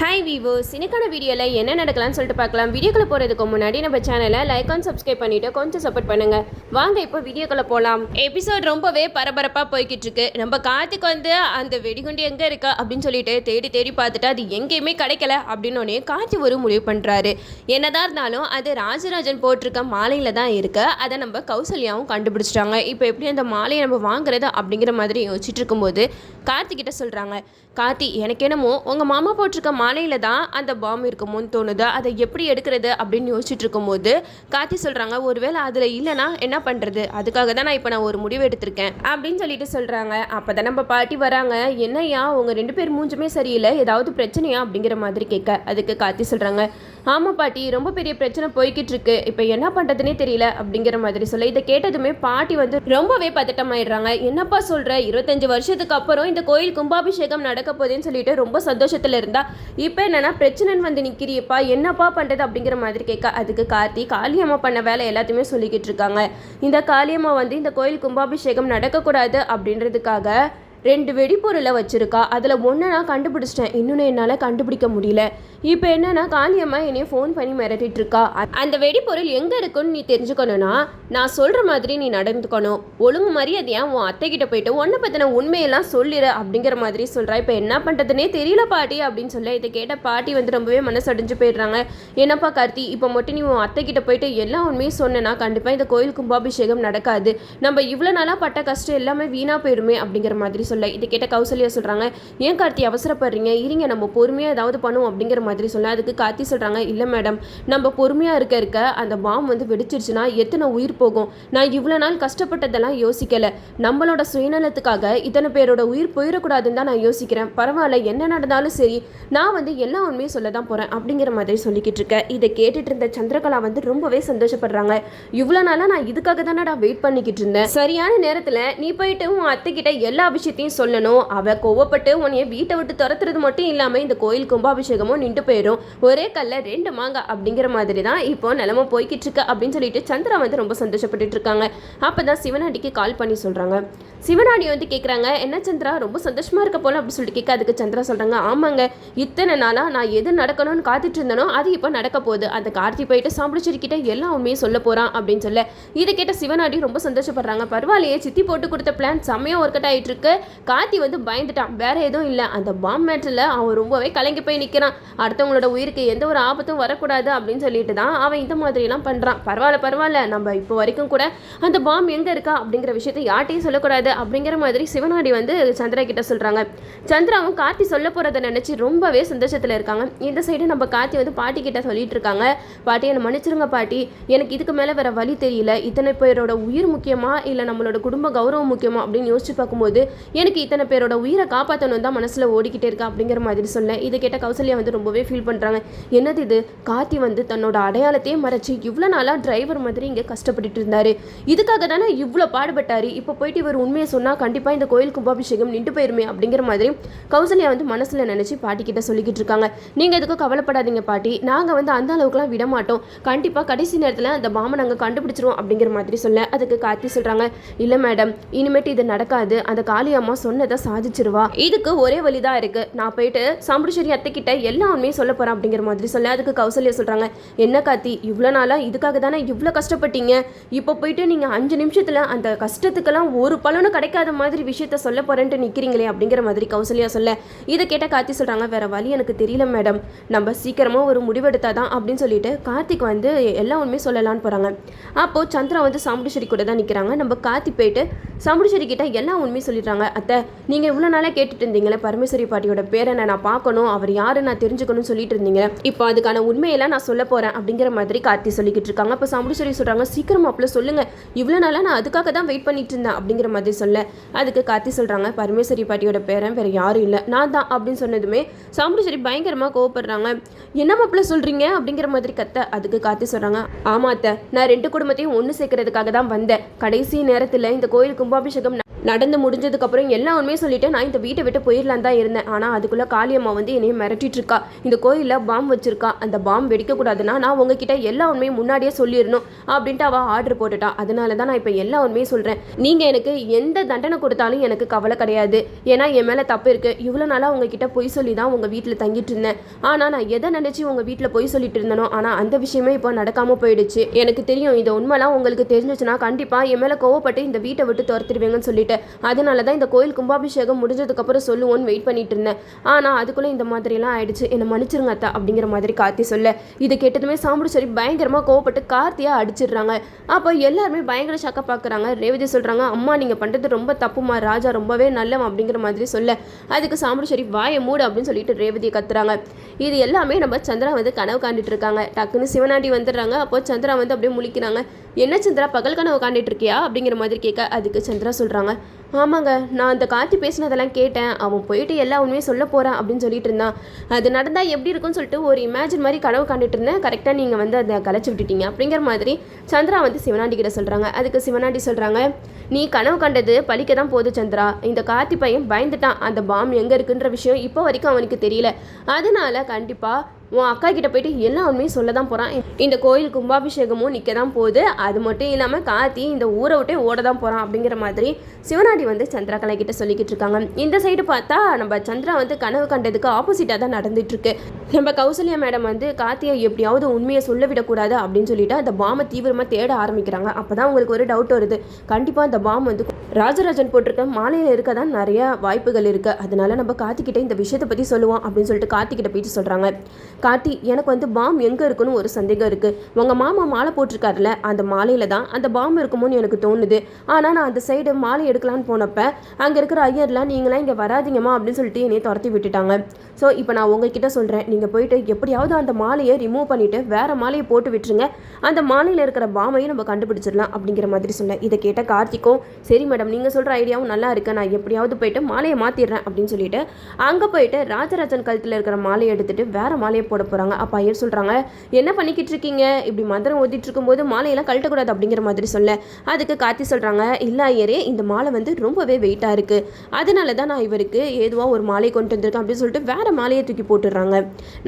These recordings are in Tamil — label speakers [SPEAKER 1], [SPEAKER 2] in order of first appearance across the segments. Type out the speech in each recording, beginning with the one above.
[SPEAKER 1] ஹாய் வீவர்ஸ், இன்னைக்கான வீடியோவில் என்ன நடக்கலாம்னு சொல்லிட்டு பார்க்கலாம். வீடியோக்குள்ளே போகிறதுக்கு முன்னாடி நம்ம சேனலை லைக் அண்ட் சப்ஸ்கிரைப் பண்ணிவிட்டு கொஞ்சம் சப்போர்ட் பண்ணுங்கள். வாங்க இப்போ வீடியோக்குள்ளே போகலாம். எபிசோட் ரொம்பவே பரபரப்பாக போய்கிட்டு இருக்கு. நம்ம கார்த்திக் வந்து அந்த வெடிகுண்டு எங்கே இருக்கா அப்படின்னு சொல்லிட்டு தேடி தேடி பார்த்துட்டு அது எங்கேயுமே கிடைக்கல அப்படின்னோடனே கார்த்தி ஒரு முடிவு பண்ணுறாரு. என்னதான் இருந்தாலும் அது ராஜராஜன் போட்டிருக்க மாலையில் தான் இருக்குது. அதை நம்ம கௌசல்யாவும் கண்டுபிடிச்சிட்டாங்க. இப்போ எப்படி அந்த மாலையை நம்ம வாங்குறது அப்படிங்கிற மாதிரி யோசிச்சுட்டு இருக்கும்போது கார்த்திகிட்ட சொல்கிறாங்க, கார்த்தி எனக்கு என்னமோ உங்கள் மாமா போட்டிருக்க மாலையில் தான் அந்த பாம்பு இருக்குமோன்னு தோணுது. அதை எப்படி எடுக்கிறது அப்படின்னு யோசிச்சுட்டு இருக்கும்போது கார்த்தி சொல்கிறாங்க, ஒருவேளை அதில் இல்லைனா என்ன பண்ணுறது, அதுக்காக தான் நான் ஒரு முடிவு எடுத்திருக்கேன் அப்படின்னு சொல்லிட்டு சொல்கிறாங்க. அப்போ தான் நம்ம பாட்டி வராங்க. என்னையா உங்கள் 2 பேர் மூஞ்சுமே சரியில்லை, ஏதாவது பிரச்சனையா அப்படிங்கிற மாதிரி கேட்க அதுக்கு கார்த்தி சொல்கிறாங்க, ஆமாம் பாட்டி, ரொம்ப பெரிய பிரச்சனை போய்கிட்டு இருக்கு, இப்போ என்ன பண்ணுறதுனே தெரியல அப்படிங்கிற மாதிரி சொல்ல இதை கேட்டதுமே பாட்டி வந்து ரொம்பவே பதட்டமாயிடுறாங்க. என்னப்பா சொல்கிற, 25 வருஷத்துக்கு அப்புறம் இந்த கோயில் கும்பாபிஷேகம் நடக்க போகுதுன்னு சொல்லிட்டு ரொம்ப சந்தோஷத்தில் இருந்தா இப்போ என்னன்னா பிரச்சனைன்னு வந்து நிற்கிறியப்பா, என்னப்பா பண்ணுறது அப்படிங்கிற மாதிரி கேட்க அதுக்கு கார்த்தி காளியம்மா பண்ண வேலை எல்லாத்தையுமே சொல்லிக்கிட்டு இருக்காங்க. இந்த காளியம்மா வந்து இந்த கோயில் கும்பாபிஷேகம் நடக்கக்கூடாது அப்படின்றதுக்காக 2 வெடிப்பொருளை வச்சுருக்கா. அதில் ஒன்று நான் கண்டுபிடிச்சிட்டேன், இன்னொன்று என்னால் கண்டுபிடிக்க முடியல. இப்போ என்னன்னா காளியம்மா என்னைய ஃபோன் பண்ணி மிரட்டிட்டு இருக்கா. அந்த வெடிப்பொருள் எங்கே இருக்குன்னு நீ தெரிஞ்சுக்கணும்னா நான் சொல்கிற மாதிரி நீ நடந்துக்கணும். ஒழுங்கு மரியாதையா உன் அத்தைக்கிட்ட போயிட்டு ஒன்றை பற்றின உண்மையெல்லாம் சொல்லிடு அப்படிங்கிற மாதிரி சொல்கிறா. இப்போ என்ன பண்ணுறதுனே தெரியல பாட்டி அப்படின்னு சொல்ல இதை கேட்ட பாட்டி வந்து ரொம்பவே மனசடைஞ்சு போயிடுறாங்க. என்னப்பா கார்த்தி, இப்போ மட்டும் நீ உன் அத்தைக்கிட்ட போயிட்டு எல்லா உண்மையும் சொன்னேன்னா கண்டிப்பாக இந்த கோயில் கும்பாபிஷேகம் நடக்காது. நம்ம இவ்வளோ நாளாக பட்ட கஷ்டம் எல்லாமே வீணாக போயிடுமே அப்படிங்கிற மாதிரி சொல்ல இதை கேட்ட கௌசல்யா சொல்கிறாங்க, ஏன் கார்த்தி அவசரப்படுறீங்க, இருங்க நம்ம பொறுமையாக ஏதாவது பண்ணுவோம் அப்படிங்கிற மாதிரி சொல்ல அதுக்கு கார்த்தி சொல்கிறாங்க, இல்லை மேடம், நம்ம பொறுமையாக இருக்க அந்த பாம் வந்து வெடிச்சிருச்சுன்னா எத்தனை உயிர் போகும். நான் இவ்வளோ நாள் கஷ்டப்பட்டதெல்லாம் யோசிக்கலை, நம்மளோட சுயநலத்துக்காக இத்தனை பேரோட உயிர் போயிடக்கூடாதுன்னு தான் நான் யோசிக்கிறேன். பரவாயில்ல, என்ன நடந்தாலும் சரி, நான் வந்து எல்லா உண்மையும் சொல்ல தான் போகிறேன் அப்படிங்கிற மாதிரி சொல்லிக்கிட்டு இருக்கேன். இதை கேட்டுட்டு இருந்த சந்திரகலா வந்து ரொம்பவே சந்தோஷப்படுறாங்க. இவ்வளோ நாளாக நான் இதுக்காக தானே நான் வெயிட் பண்ணிக்கிட்டு இருந்தேன். சரியான நேரத்தில் நீ போயிட்டு உன் அத்தைக்கிட்ட எல்லா விஷயத்தையும் சொல்லணும். அவ கோவப்பட்டு உன்னைய வீட்டை விட்டு துரத்துறது மட்டும் இல்லாமல் இந்த கோயில் கும்பாபிஷேகமும் நின்று போயிடும். ஒரே கல்ல 2 மாங்காய் அப்படிங்கிற மாதிரி தான் இப்போ நிலமை போய்கிட்டு இருக்கு அப்படின்னு சொல்லிட்டு சந்திரா வந்து ரொம்ப சந்தோஷப்பட்டு இருக்காங்க. அப்பதான் சிவனாடிக்கு கால் பண்ணி சொல்றாங்க. சிவனாடி வந்து கேட்குறாங்க, என்ன சந்திரா ரொம்ப சந்தோஷமா இருக்க போல அப்படின்னு சொல்லிட்டு கேட்க அதுக்கு சந்திரா சொல்றாங்க, ஆமாங்க, இத்தனை நாளா நான் எது நடக்கணும்னு காத்துட்டு இருந்தனோ அது இப்போ நடக்க போகுது. அந்த கார்த்தி போயிட்டு சாம்பிடிச்சிருக்கிட்ட எல்லா உண்மையும் சொல்ல போறான் அப்படின்னு சொல்ல இதை கேட்ட சிவனாடி ரொம்ப சந்தோஷப்படுறாங்க. பரவாயில்லையே, சித்தி போட்டு கொடுத்த பிளான் செம்மையா ஒர்க் அவுட் ஆயிட்டு இருக்கு. கார்த்தி வந்து பயந்துட்டான், வேற எதுவும் இல்லை, அந்த பாம் மேட்டரில் அவன் ரொம்பவே கலங்கி போய் நிற்கிறான். அடுத்தவங்களோட உயிருக்கு எந்த ஒரு ஆபத்தும் வரக்கூடாது அப்படின்னு சொல்லிட்டு தான் அவன் இந்த மாதிரிலாம் பண்ணுறான். பரவாயில்ல, நம்ம இப்போ வரைக்கும் கூட அந்த பாம் எங்கே இருக்கா அப்படிங்கிற விஷயத்தை யார்ட்டையும் சொல்லக்கூடாது அப்படிங்கிற மாதிரி சிவனாடி வந்து சந்திரா கிட்ட சொல்கிறாங்க. சந்திராவும் கார்த்தி சொல்ல போகிறத நினச்சி ரொம்பவே சந்தோஷத்தில் இருக்காங்க. இந்த சைடு நம்ம கார்த்தி வந்து பாட்டி கிட்ட சொல்லிட்டு இருக்காங்க, பாட்டி என்னை மன்னிச்சிருங்க பாட்டி, எனக்கு இதுக்கு மேலே வேற வழி தெரியல. இத்தனை பேரோட உயிர் முக்கியமா இல்லை நம்மளோட குடும்ப கௌரவம் முக்கியமா அப்படின்னு யோசிச்சு பார்க்கும்போது எனக்கு இத்தனை பேரோட உயிரை காப்பாற்றணும் தான் மனசில் ஓடிக்கிட்டே இருக்கா அப்படிங்கிற மாதிரி சொல்ல இதை கேட்ட கௌசல்யா வந்து ரொம்பவே ஃபீல் பண்ணுறாங்க. என்னது இது, கார்த்தி வந்து தன்னோட அடையாளத்தையே மறைச்சி இவ்வளோ நாளாக டிரைவர் மாதிரி இங்கே கஷ்டப்பட்டுட்டு இருந்தாரு, இதுக்காக தானே இவ்வளோ பாடுபட்டாரு, இப்போ போயிட்டு இவர் உண்மையை சொன்னால் கண்டிப்பாக இந்த கோயில் கும்பாபிஷேகம் நின்று போயிருமே அப்படிங்கிற மாதிரி கௌசல்யா வந்து மனசில் நினச்சி பாட்டி கிட்ட சொல்லிக்கிட்டு இருக்காங்க. நீங்கள் எதுக்கும் கவலைப்படாதீங்க பாட்டி, நாங்கள் வந்து அந்த அளவுக்குலாம் விட மாட்டோம், கண்டிப்பாக கடைசி நேரத்தில் அந்த பாம்பை நாங்கள் கண்டுபிடிச்சிருவோம் அப்படிங்கிற மாதிரி சொல்ல அதுக்கு கார்த்தி சொல்கிறாங்க, இல்லை மேடம், இனிமேட்டு இது நடக்காது, அந்த காளியம்மா சொன்னதை சாதிச்சிருவா, இதுக்கு ஒரே வழிதான் இருக்கு, நான் போயிட்டு சாம்புடிச்சேரி அத்தைக்கிட்ட எல்லா உண்மையும் சொல்ல போறேன் அப்படிங்கிற மாதிரி சொல்ல அதுக்கு கௌசல்யா சொல்றாங்க, என்ன கார்த்தி, இவ்வளோ நாளா இதுக்காக தானே இவ்வளோ கஷ்டப்பட்டீங்க, இப்போ போயிட்டு நீங்கள் 5 நிமிஷத்துல அந்த கஷ்டத்துக்கெல்லாம் ஒரு பலனும் கிடைக்காத மாதிரி விஷயத்த சொல்ல போறேன்ட்டு நிற்கிறீங்களே அப்படிங்கிற மாதிரி கௌசல்யா சொல்ல இதை கேட்ட கார்த்தி சொல்றாங்க, வேற வழி எனக்கு தெரியல மேடம், நம்ம சீக்கிரமா ஒரு முடிவெடுத்தாதான் அப்படின்னு சொல்லிட்டு கார்த்திக் வந்து எல்லா உண்மையும் சொல்லலான்னு போறாங்க. அப்போ சந்திரா வந்து சாம்புடிச்சேரி கூட தான் நிற்கிறாங்க. நம்ம கார்த்தி போயிட்டு சாம்புடிச்சேரி கிட்ட எல்லா உண்மையும் சொல்லிடுறாங்க. அத்தை, நீங்கள் இவ்வளோ நாளாக கேட்டுட்டு இருந்தீங்களே பரமேஸ்வரி பாட்டியோட பேரை நான் பார்க்கணும், அவர் யாரு நான் தெரிஞ்சுக்கணும்னு சொல்லிட்டு இருந்தீங்க, இப்போ அதுக்கான உண்மையெல்லாம் நான் சொல்ல போகிறேன் அப்படிங்கிற மாதிரி கார்த்தி சொல்லிக்கிட்டு இருக்காங்க. அப்போ சாம்புடிச்சேரி சொல்கிறாங்க, சீக்கிரமா அப்பல சொல்லுங்க, இவ்வளோ நாளாக நான் அதுக்காக தான் வெயிட் பண்ணிட்டு இருந்தேன் அப்படிங்கிற மாதிரி சொல்ல அதுக்கு கார்த்தி சொல்கிறாங்க, பரமேஸ்வரி பாட்டியோட பேரை வேறு யாரும் இல்லை, நான் தான் அப்படின்னு சொன்னதுமே சாம்புடிச்சேரி பயங்கரமாக கோவப்படுறாங்க. என்ன மாப்பிள்ள சொல்கிறீங்க அப்படிங்கிற மாதிரி கத்த அதுக்கு கார்த்தி சொல்கிறாங்க, ஆமா அத்தை, நான் 2 குடும்பத்தையும் ஒன்று சேர்க்கறதுக்காக தான் வந்தேன், கடைசி நேரத்தில் இந்த கோயில் கும்பாபிஷேகம் நடந்து முடிஞ்சதுக்கப்புறம் எல்லா உண்மையும் சொல்லிட்டு நான் இந்த வீட்டை விட்டு போயிடலாம் தான் இருந்தேன். ஆனால் அதுக்குள்ளே காளியம்மா வந்து என்னைய மிரட்டிட்டு இருக்கா. இந்த கோயிலில் பாம் வச்சிருக்கா, அந்த பாம் வெடிக்கக்கூடாதுன்னா நான் உங்ககிட்ட எல்லா உண்மையும் முன்னாடியே சொல்லிடணும் அப்படின்ட்டு அவள் ஆர்டர் போட்டுட்டா. அதனால தான் நான் இப்போ எல்லா உண்மையும் சொல்கிறேன். நீங்கள் எனக்கு எந்த தண்டனை கொடுத்தாலும் எனக்கு கவலை கிடையாது. ஏன்னா என் மேலே தப்பு இருக்குது. இவ்வளோ நாளாக உங்ககிட்ட பொய் சொல்லி தான் உங்கள் வீட்டில் தங்கிட்டு இருந்தேன். ஆனால் நான் எதை நினச்சி உங்கள் வீட்டில் பொய் சொல்லிட்டு இருந்தனோ ஆனால் அந்த விஷயமே இப்போ நடக்காமல் போயிடுச்சு. எனக்கு தெரியும் இந்த உண்மைலாம் உங்களுக்கு தெரிஞ்சிச்சுன்னா கண்டிப்பாக என் மேலே கோவப்பட்டு இந்த வீட்டை விட்டு துரத்துருவீங்கன்னு சொல்லிட்டு அதனால தான் இந்த கோயில் கும்பாபிஷேகம் முடிஞ்சதுக்கப்புறம் சொல்லுவோன்னு வெயிட் பண்ணிட்டு இருந்தேன். ஆனால் அதுக்குள்ளே இந்த மாதிரிலாம் ஆயிடுச்சு. என்னை மன்னிச்சிருங்க அத்தா அப்படிங்கிற மாதிரி கார்த்தி சொல்ல இதை கேட்டதுமே சாமுண்டீஸ்வரி பயங்கரமாக கோவப்பட்டு கார்த்தியை அடிச்சிடுறாங்க. அப்போ எல்லாருமே பயங்கர ஷாக்காக பார்க்குறாங்க. ரேவதி சொல்கிறாங்க, அம்மா நீங்கள் பண்ணுறது ரொம்ப தப்புமா, ராஜா ரொம்பவே நல்லவன் அப்படிங்கிற மாதிரி சொல்ல அதுக்கு சாமுண்டீஸ்வரி வாயை மூடு அப்படின்னு சொல்லிட்டு ரேவதியை கத்துறாங்க. இது எல்லாமே நம்ம சந்திரா வந்து கனவு காண்டிட்டு இருக்காங்க. டக்குன்னு சிவனாண்டி வந்துடுறாங்க. அப்போ சந்திரா வந்து அப்படியே முழிக்கிறாங்க. என்ன சந்திரா பகல் கனவு காண்டிட்டு இருக்கியா அப்படிங்கிற மாதிரி கேட்க அதுக்கு சந்திரா சொல்கிறாங்க, ஆமாங்க நான் அந்த கார்த்தி பேசினதெல்லாம் கேட்டேன். அவன் போயிட்டு எல்லா உண்மையும் சொல்ல போகிறான் அப்படின்னு சொல்லிட்டு இருந்தான். அது நடந்தால் எப்படி இருக்குன்னு சொல்லிட்டு ஒரு இமேஜின் மாதிரி கனவு காண்டிட்டு இருந்தேன். கரெக்டாக நீங்கள் வந்து அதை கலைச்சி விட்டுட்டீங்க அப்படிங்கிற மாதிரி சந்திரா வந்து சிவனாண்டி கிட்ட சொல்கிறாங்க. அதுக்கு சிவனாண்டி சொல்கிறாங்க, நீ கனவு கண்டது பழிக்க தான் போகுது சந்திரா. இந்த கார்த்தி பையன் பயந்துட்டான். அந்த பாம் எங்கே இருக்குன்ற விஷயம் இப்போ வரைக்கும் அவனுக்கு தெரியல. அதனால கண்டிப்பாக உன் அக்கா கிட்ட போயிட்டு எல்லா உண்மையும் சொல்ல தான் போகிறான். இந்த கோயில் கும்பாபிஷேகமும் நிற்க தான் போகுது. அது மட்டும் இல்லாமல் கார்த்தி இந்த ஊரை விட்டே ஓட தான் போகிறான் அப்படிங்கிற மாதிரி சிவனாண்டி வந்து சந்திரா கலை கிட்ட சொல்லிக்கிட்டு இருக்காங்க. இந்த சைடு பார்த்தா நம்ம சந்திரா வந்து கனவு கண்டதுக்கு ஆப்போசிட்டாக தான் நடந்துட்டுருக்கு. நம்ம கௌசல்யா மேடம் வந்து கார்த்தியை எப்படியாவது உண்மையை சொல்ல விடக்கூடாது அப்படின்னு சொல்லிட்டு அந்த பாமை தீவிரமாக தேட ஆரம்பிக்கிறாங்க. அப்போ தான் உங்களுக்கு ஒரு டவுட் வருது. கண்டிப்பாக அந்த பாம் வந்து ராஜராஜன் போட்டிருக்க மாலையில் இருக்க தான் நிறைய வாய்ப்புகள் இருக்குது. அதனால நம்ம கார்த்திகிட்ட இந்த விஷயத்தை பற்றி சொல்லுவோம் அப்படின்னு சொல்லிட்டு கார்த்திகிட்ட போயிட்டு சொல்கிறாங்க. கார்த்தி, எனக்கு வந்து பாம் எங்கே இருக்குன்னு ஒரு சந்தேகம் இருக்குது. உங்கள் மாமா மாலை போட்டிருக்காருல, அந்த மாலையில் தான் அந்த பாம் இருக்குமோன்னு எனக்கு தோணுது. ஆனால் நான் அந்த சைடு மாலை எடுக்கலான்னு போனப்போ அங்கே இருக்கிற ஐயர்லாம் நீங்களாம் இங்கே வராதிங்கம்மா அப்படின்னு சொல்லிட்டு என்னையை துரத்தி விட்டுட்டாங்க. ஸோ இப்போ நான் உங்ககிட்ட சொல்கிறேன், நீங்கள் போயிட்டு எப்படியாவது அந்த மாலையை ரிமூவ் பண்ணிவிட்டு வேறு மாலையை போட்டு விட்டுருங்க. அந்த மாலையில் இருக்கிற பாமையும் நம்ம கண்டுபிடிச்சிடலாம் அப்படிங்கிற மாதிரி சொன்னேன். இதை கேட்ட கார்த்திக்கும், சரி மேடம் நீங்கள் சொல்கிற ஐடியாவும் நல்லா இருக்கு, நான் எப்படியாவது போயிட்டு மாலையை மாற்றிடுறேன் அப்படின்னு சொல்லிட்டு அங்கே போயிட்டு ராஜராஜன் கழுத்தில் இருக்கிற மாலையை எடுத்துகிட்டு வேறு மாலையை போட போகிறாங்க. அப்போ ஐயர் சொல்கிறாங்க, என்ன பண்ணிக்கிட்டு இருக்கீங்க, இப்படி மந்திரம் ஓதிட்டு இருக்கும்போது மாலையெல்லாம் கழட்டக்கூடாது அப்படிங்கிற மாதிரி சொல்ல அதுக்கு கார்த்தி சொல்கிறாங்க, இல்லை ஐயரே இந்த மாலை வந்து ரொம்பவே வெயிட்டாக இருக்குது. அதனால தான் நான் இவருக்கு ஏதுவாக ஒரு மாலை கொண்டு வந்திருக்கேன் அப்படின்னு சொல்லிட்டு வேறு மாலையை தூக்கி போட்டுடுறாங்க.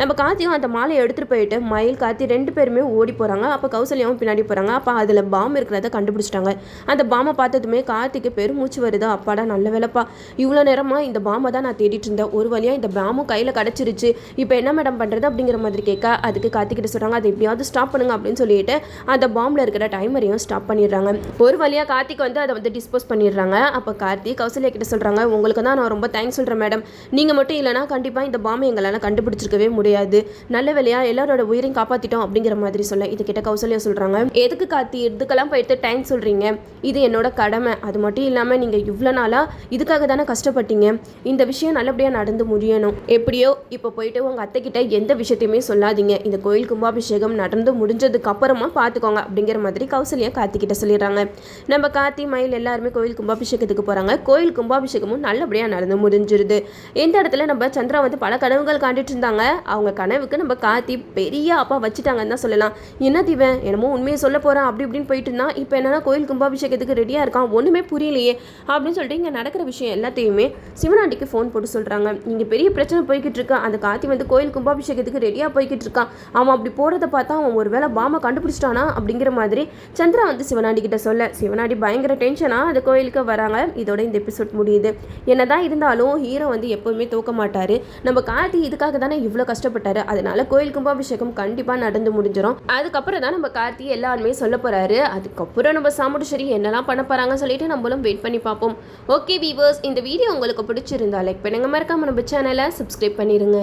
[SPEAKER 1] நம்ம கார்த்தியும் அந்த மாலையை எடுத்துகிட்டு போயிட்டு மயில் கார்த்தி 2 பேருமே ஓடி போகிறாங்க. அப்போ கௌசல்யாவும் பின்னாடி போகிறாங்க. அப்போ அதில் பாம் இருக்கிறத கண்டுபிடிச்சிட்டாங்க. அந்த பாமை பார்த்ததுமே கார்த்திக்கு பெருமூச்சு வருது. அப்பாடா நல்ல வேலைப்பா, இவ்வளோ நேரமாக இந்த பாமை தான் நான் தேடிட்டு இருந்தேன். ஒரு வழியாக இந்த பாமும் கையில் கிடச்சிருச்சு. இப்போ என்ன மேடம் பண்ணுறது அப்படிங்கிற மாதிரி கேட்க அதுக்கு கார்த்திகிட்ட சொல்கிறாங்க, அதை எப்படியாவது ஸ்டாப் பண்ணுங்க அப்படின்னு சொல்லிட்டு அந்த பாம்பில் இருக்கிற டைமரையும் ஸ்டாப் பண்ணிடுறாங்க. ஒரு வழியாக கார்த்திக் வந்து அதை வந்து டிஸ்போஸ் பண்ணிடுறாங்க. அப்போ கார்த்திக் கௌசல்யா கிட்ட சொல்கிறாங்க, உங்களுக்கு தான் நான் ரொம்ப தேங்க்ஸ் சொல்கிறேன் மேடம். நீங்கள் மட்டும் இல்லைனா கண்டிப்பாக இந்த பாம்பை எங்களால் கண்டுபிடிச்சிருக்கவே முடியாது. நல்ல வேலையாக எல்லாரோட உயிரையும் காப்பாற்றிட்டோம் அப்படிங்கிற மாதிரி சொல்ல இது கிட்ட கௌசல்யா சொல்கிறாங்க, எதுக்கு கார்த்தி இதுக்கெல்லாம் போயிட்டு தேங்க்ஸ் சொல்கிறீங்க, இது என்னோட கடமை. அது மட்டும் இல்லாமல் நீங்கள் இவ்வளோ நாளாக இதுக்காக தானே கஷ்டப்பட்டீங்க. இந்த விஷயம் நல்லபடியாக நடந்து முடியணும். எப்படியோ இப்போ போயிட்டு உங்கள் அத்தை கிட்ட எந்த விஷயத்தையுமே சொல்லாதீங்க. இந்த கோயில் கும்பாபிஷேகம் நடந்து முடிஞ்சதுக்கு அப்புறமா பார்த்துக்கோங்க அப்படிங்கிற மாதிரி கௌசல்யா கார்த்திகிட்ட சொல்லிடுறாங்க. நம்ம கார்த்தி மயில் எல்லாருமே கோயில் கும்பாபிஷேகத்துக்கு போகிறாங்க. கோயில் கும்பாபிஷேகமும் நல்லபடியாக நடந்து முடிஞ்சிருது. இந்த இடத்துல நம்ம சந்திரா வந்து பல கனவுகள் காண்டிட்டு இருந்தாங்க. அவங்க கனவுக்கு நம்ம கார்த்தி பெரிய அப்பா வச்சுட்டாங்கன்னு தான் சொல்லலாம். என்ன தீவன் என்னமோ உண்மையை சொல்ல போகிறான் அப்படி இப்படின்னு போயிட்டு இருந்தான். இப்போ என்னன்னா கோயில் கும்பாபிஷேகத்துக்கு ரெடியாக இருக்கான், ஒன்றுமே புரியலையே அப்படின்னு சொல்லிட்டு இங்கே நடக்கிற விஷயம் எல்லாத்தையுமே சிவனாண்டிக்கு ஃபோன் போட்டு சொல்கிறாங்க. இங்கே பெரிய பிரச்சனை போய்கிட்டு இருக்கா. அந்த கார்த்தி வந்து கோயில் கும்பாபிஷேகத்துக்கு ரெடியாக போய்கிட்டு இருக்கான். அவன் அப்படி போகிறத பார்த்தா அவன் ஒரு வேளை பாமை கண்டுபிடிச்சிட்டானா அப்படிங்கிற மாதிரி சந்திரா வந்து சிவனாண்டி கிட்ட சொல்ல சிவனாண்டி பயங்கர டென்ஷனாக அந்த கோயிலுக்கு வராங்க. இதோட இந்த எபிசோட் முடியுது. என்னதான் இருந்தாலும் ஹீரோ வந்து எப்போவுமே தோக்க மாட்டார். நம்ம கார்த்தி இதுக்காக தானே இவ்வளோ கஷ்டப்பட்டாரு. அதனால கோயில் கும்பாபிஷேகம் கண்டிப்பாக நடந்து முடிஞ்சிடும். அதுக்கப்புறம் தான் நம்ம கார்த்தி எல்லாருமே சொல்ல போகிறாரு. அதுக்கப்புறம் நம்ம சாமுண்டீஸ்வரி என்னெல்லாம் பண்ண போகிறாங்கன்னு சொல்லிட்டு நம்மளும் வெயிட் பண்ணி பார்ப்போம். ஓகே வீவர்ஸ், இந்த வீடியோ உங்களுக்கு பிடிச்சிருந்தா லைக் பண்ணுங்க, மறக்காம நம்ம சேனலை சப்ஸ்கிரைப் பண்ணிடுங்க.